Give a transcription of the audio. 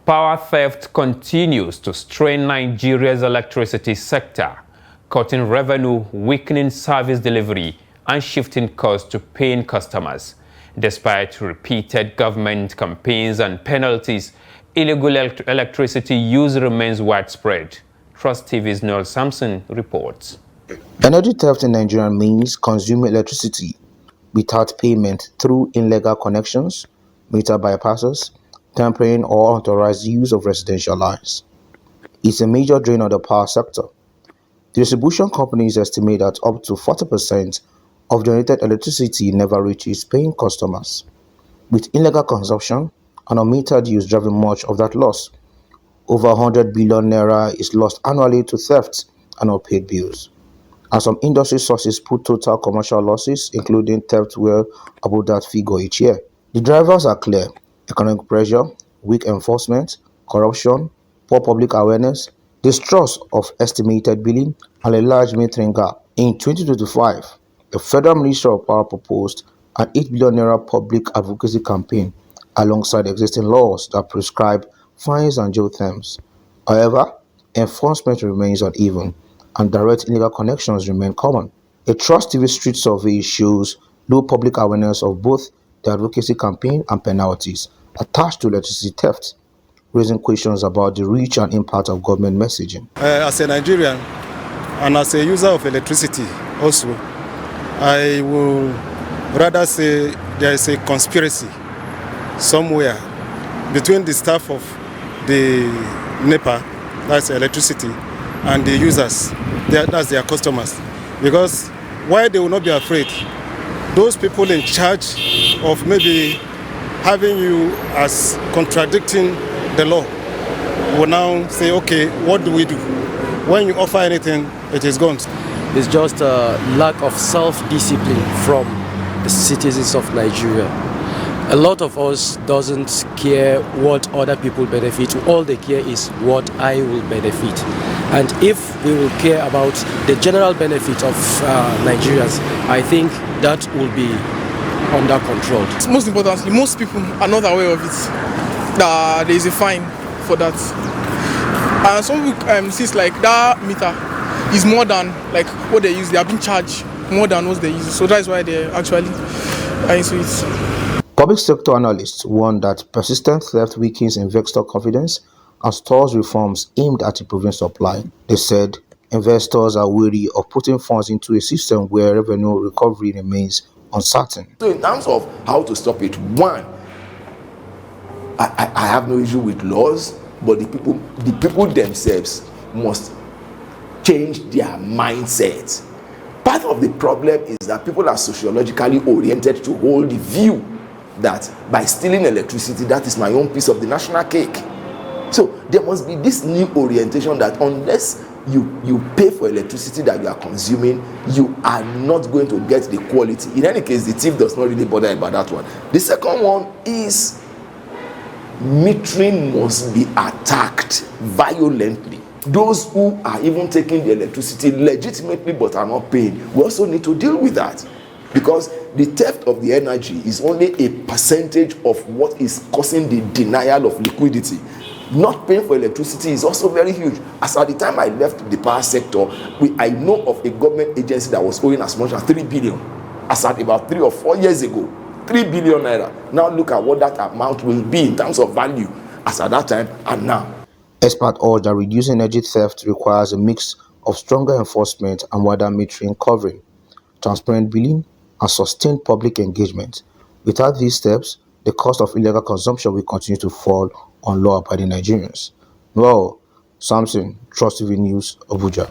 Power theft continues to strain Nigeria's electricity sector, cutting revenue, weakening service delivery, and shifting costs to paying customers. Despite repeated government campaigns and penalties, illegal electricity use remains widespread. Trust TV's Noel Sampson reports. Energy theft in Nigeria means consuming electricity without payment through illegal connections, meter bypasses, tampering or unauthorized use of residential lines. It's a major drain on the power sector. The distribution companies estimate that up to 40% of generated electricity never reaches paying customers, with illegal consumption and unmetered use driving much of that loss. Over 100 billion naira is lost annually to theft and unpaid bills. And some industry sources put total commercial losses, including theft, well above that figure each year. The drivers are clear: economic pressure, weak enforcement, corruption, poor public awareness, distrust of estimated billing, and a large metering gap. In 2025, the Federal Ministry of Power proposed an 8 billion naira public advocacy campaign alongside existing laws that prescribe fines and jail terms. However, enforcement remains uneven, and direct illegal connections remain common. A Trust TV Street survey shows low public awareness of both the advocacy campaign and penalties attached to electricity theft, raising questions about the reach and impact of government messaging. As a Nigerian and as a user of electricity also, I will rather say there is a conspiracy somewhere between the staff of the NEPA, that's electricity, and the users, that's their customers. Because why they will not be afraid? Those people in charge of maybe having you as contradicting the law will now say, okay, what do we do? When you offer anything, it is gone. It's just a lack of self-discipline from the citizens of Nigeria. A lot of us doesn't care what other people benefit. All they care is what I will benefit. And if we will care about the general benefit of Nigerians, I think that will be under control. Most importantly, most people are not aware of it. There is a fine for that. And some people sees like that meter is more than like what they use. They have been charged more than what they use. So that's why they actually are into it. Public sector analysts warn that persistent theft weakens investor confidence and stalls reforms aimed at improving supply. They said investors are wary of putting funds into a system where revenue recovery remains uncertain. So in terms of how to stop it, one, I have no issue with laws, but the people themselves must change their mindset. Part of the problem is that people are sociologically oriented to hold the view that by stealing electricity, that is my own piece of the national cake. So there must be this new orientation that unless you pay for electricity that you are consuming, you are not going to get the quality. In any case, the thief does not really bother about that one. The second one is metering must be attacked violently. Those who are even taking the electricity legitimately but are not paying, we also need to deal with that. Because the theft of the energy is only a percentage of what is causing the denial of liquidity. Not paying for electricity is also very huge. As at the time I left the power sector, I know of a government agency that was owing as much as 3 billion. As at about 3 or 4 years ago, 3 billion naira. Now look at what that amount will be in terms of value as at that time and now. Experts urge that reducing energy theft requires a mix of stronger enforcement and wider metering covering, transparent billing, and sustained public engagement. Without these steps, the cost of illegal consumption will continue to fall on law-abiding Nigerians. Well, Samson, Trust TV News, Abuja.